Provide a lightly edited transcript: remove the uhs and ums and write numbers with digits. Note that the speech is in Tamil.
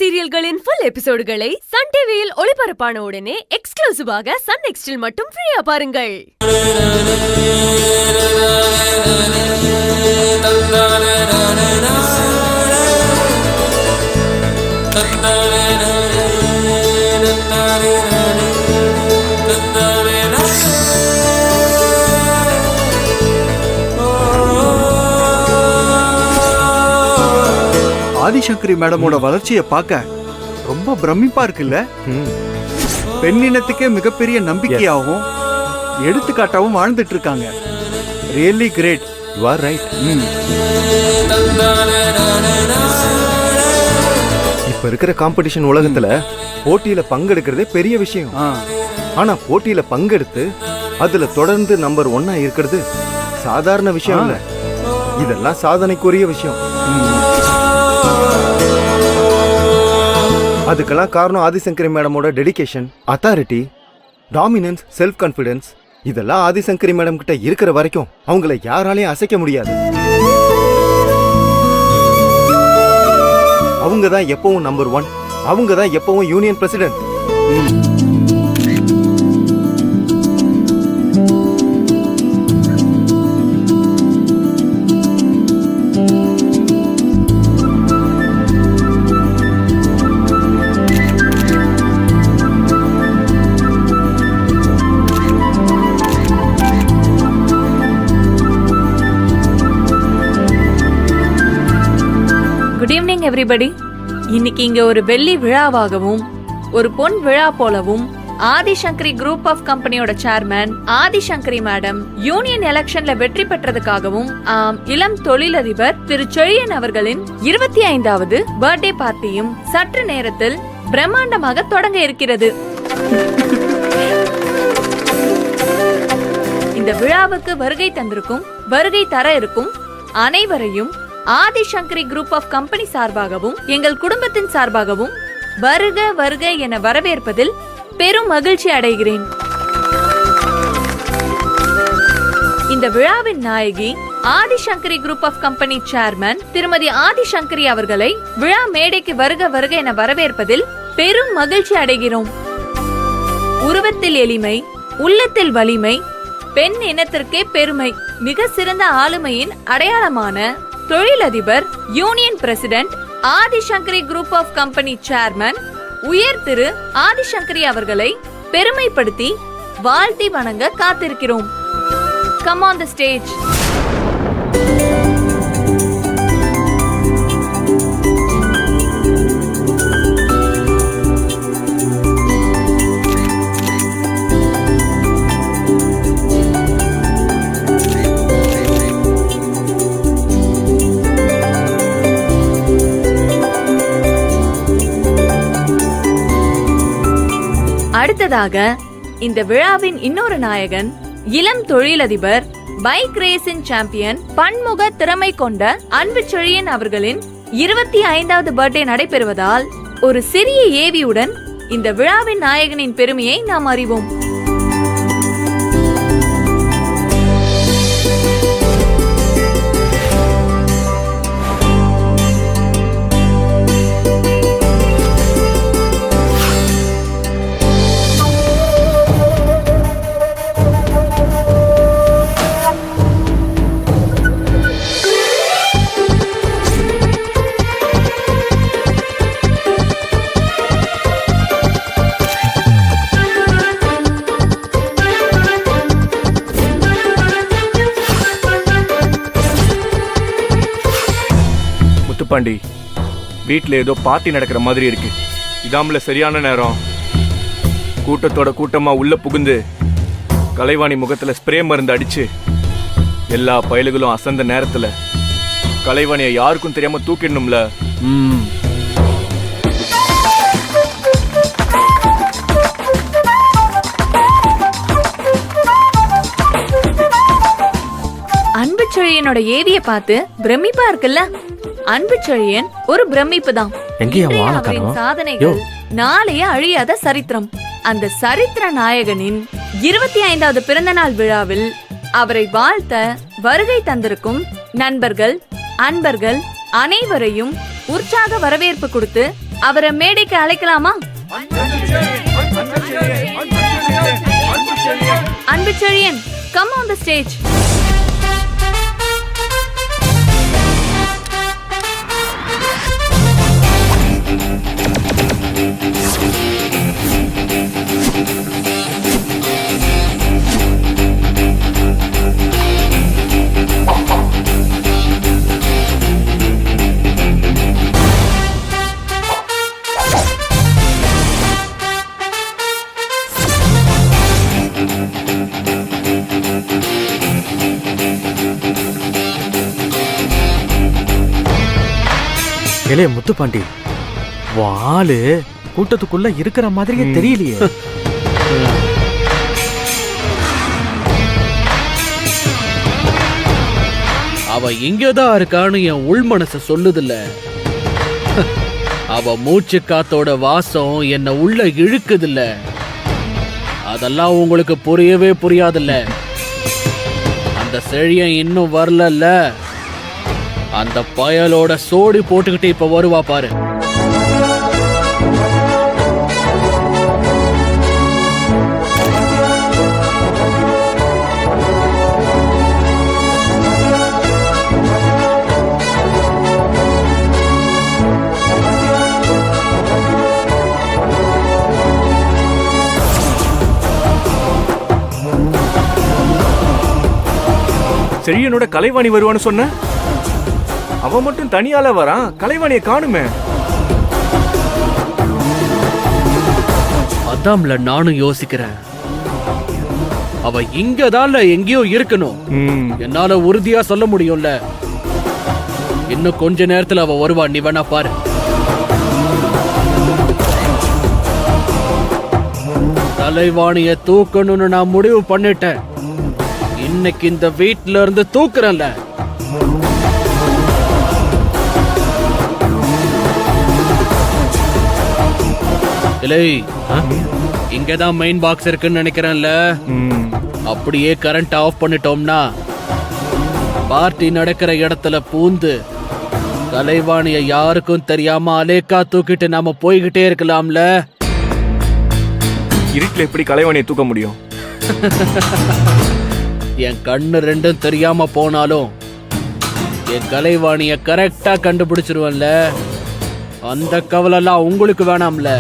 சீரியல்களின் ஃபுல் எபிசோடுகளை சன் டிவியில் ஒளிபரப்பான உடனே எக்ஸ்க்ளூசிவாக சன் நெக்ஸ்டில் மட்டும் ஃப்ரீயா பாருங்கள். ஆதிசங்கரி மேடமோட வளர்ச்சியை பார்க்க ரொம்ப பிரமிப்பா இருக்குல்ல. பெண்ணினத்துக்கே மிகப்பெரிய நம்பிக்கையாகவும் எடுத்துக்காட்டாவும் வாழ்ந்துட்டு இருக்காங்க. Really great. You are right. இப்ப இருக்கிற காம்படிஷன் உலகத்துல போட்டியில பங்கெடுக்கிறதே பெரிய விஷயம். ஆனா போட்டியில பங்கெடுத்து அதுல தொடர்ந்து நம்பர் 1 இருக்கிறது சாதாரண விஷயம் இல்ல. இதெல்லாம் சாதனைக்குரிய விஷயம். அதுக்கெல்லாம் காரணம் ஆதிசங்கரி மேடமோட dedication, authority, dominance, self confidence. இதெல்லாம் ஆதிசங்கரி மேடம் கிட்ட இருக்கிற வரைக்கும் அவங்கள யாராலையும் அசைக்க முடியாது. அவங்க தான் எப்பவும் நம்பர் 1. அவங்க தான் எப்பவும் union president. Good evening everybody. இன்னைக்கு இங்க ஒரு வெள்ளி விழாவாகவும் ஒரு பொன் விழா போலவும் ஆதிசங்கரி குரூப் ஆஃப் கம்பெனியோட சேர்மன் ஆதிசங்கரி மேடம் யூனியன் எலெக்ஷன்ல வெற்றி பெற்றதுக்காகவும் இளம் தொழிலதிபர் திரு செழியன் அவர்களின் 25வது பர்த்டே பார்ட்டியும் சற்று நேரத்தில் பிரம்மாண்டமாக தொடங்க இருக்கிறது. இந்த விழாவுக்கு வருகை தந்திருக்கும், வருகை தர இருக்கும் அனைவரையும் ஆதிசங்கரி குரூப் ஆஃப் கம்பெனி சார்பாகவும் எங்கள் குடும்பத்தின் சார்பாகவும் வருக வருக என வரவேற்பதில் பெரும் மகிழ்ச்சி அடைகிறேன். இந்த விழாவின் நாயகி Adhisankari group of company chairman திருமதி ஆதிசங்கரி அவர்களை விழா மேடைக்கு வருக வருக என வரவேற்பதில் பெரும் மகிழ்ச்சி அடைகிறோம். உருவத்தில் எளிமை, உள்ளத்தில் வலிமை, பெண் இனத்திற்கே பெருமை, மிக சிறந்த ஆளுமையின் அடையாளமான தொழிலதிபர், union president, Adhisankari group of company chairman உயர் திரு ஆதிசங்கரி அவர்களை பெருமைப்படுத்தி வாழ்த்தி வணங்க காத்திருக்கிறோம். Come on the stage. அடுத்ததாக இந்த விழாவின் இன்னொரு நாயகன், இளம் தொழிலதிபர், பைக் ரேசிங் சாம்பியன், பன்முக திறமை கொண்ட அன்பு செழியன் அவர்களின் 25வது பர்த்டே நடைபெறுவதால் ஒரு சிறிய ஏவியுடன் இந்த விழாவின் நாயகனின் பெருமையை நாம் அறிவோம். பாண்டி, வீட்டில் ஏதோ பார்ட்டி நடக்கிற மாதிரி இருக்கு. இதாமல சரியான நேரம். கூட்டத்தோட கூட்டமா உள்ள புகுந்து கலைவாணி முகத்துல ஸ்ப்ரே மருந்து அடிச்சு எல்லா பயலுகளும் அசந்த நேரத்துல கலைவாணியை யாருக்கும் தெரியாம தூக்கிடணும்ல. அன்பு செழியனோட ஏவிய பார்த்து பிரமிப்பா இருக்குல்ல. அன்பு செழியன் ஒரு பிரமிப்பு தான். சாதனைகள் நாளைய அழியாத சரித்திரம். அந்த சரித்திர நாயகனின் 25வது பிறந்த நாள் விழாவில் அவரை வாழ்த்த வருகை தந்திருக்கும் நண்பர்கள், அன்பர்கள் அனைவரையும் உற்சாக வரவேற்பு கொடுத்து அவரை மேடைக்கு அழைக்கலாமா? அன்பு Chezhiyan, come on the stage. இளைய முத்துப்பாண்டி, வாளு கூட்டத்துக்குள்ள இருக்கிற மாதிரியே தெரியலையே. அவ இங்கதான் இருக்கான்னு என் உள் மனசு சொல்லுதில்ல. அவ மூச்சு காத்தோட வாசம் என்ன உள்ள இழுக்குதில்ல. அதெல்லாம் உங்களுக்கு புரியவே புரியாதுல்ல. அந்த செழியன் இன்னும் வரலல்ல. அந்த பயலோட சோடி போட்டுக்கிட்டு இப்ப வருவா பாரு. செழியனோட கலைவாணி வருவான்னு சொன்ன, அவன் மட்டும் தனியால வரான், கலைவாணியை காணுமே. அதான்ல நானும் யோசிக்கிறேன். அவ இங்கதான் எங்கேயோ இருக்கணும். என்னால உறுதியா சொல்ல முடியும்ல. இன்னும் கொஞ்ச நேரத்துல அவ வருவா, நீ வேணா பாரு. கலைவாணிய தூக்கணும்னு நான் முடிவு பண்ணிட்டேன். இன்னைக்கு இந்த வீட்ல இருந்து தூக்குறேன்ல. இல்லை, இங்கதான் மெயின் பாக்ஸ் இருக்குன்னு நினைக்கிறேன்ல. அப்படியே கரண்ட் ஆஃப் பண்ணிட்டோம்னா பார்ட்டி நடக்கிற இடத்துல பூந்து கலைவாணிய யாருக்கும் தெரியாம அலேக்கா தூக்கிட்டு நாம போய்கிட்டே இருக்கலாம்ல. இருட்டுல எப்படி கலைவாணியை தூக்க முடியும்? என் கண்ணு ரெண்டும் தெரியாம போனாலும் என் கலைவாணிய கரெக்டா கண்டுபிடிச்சிருவேன்ல. அந்த கவலை எல்லாம் உங்களுக்கு வேணாம்ல.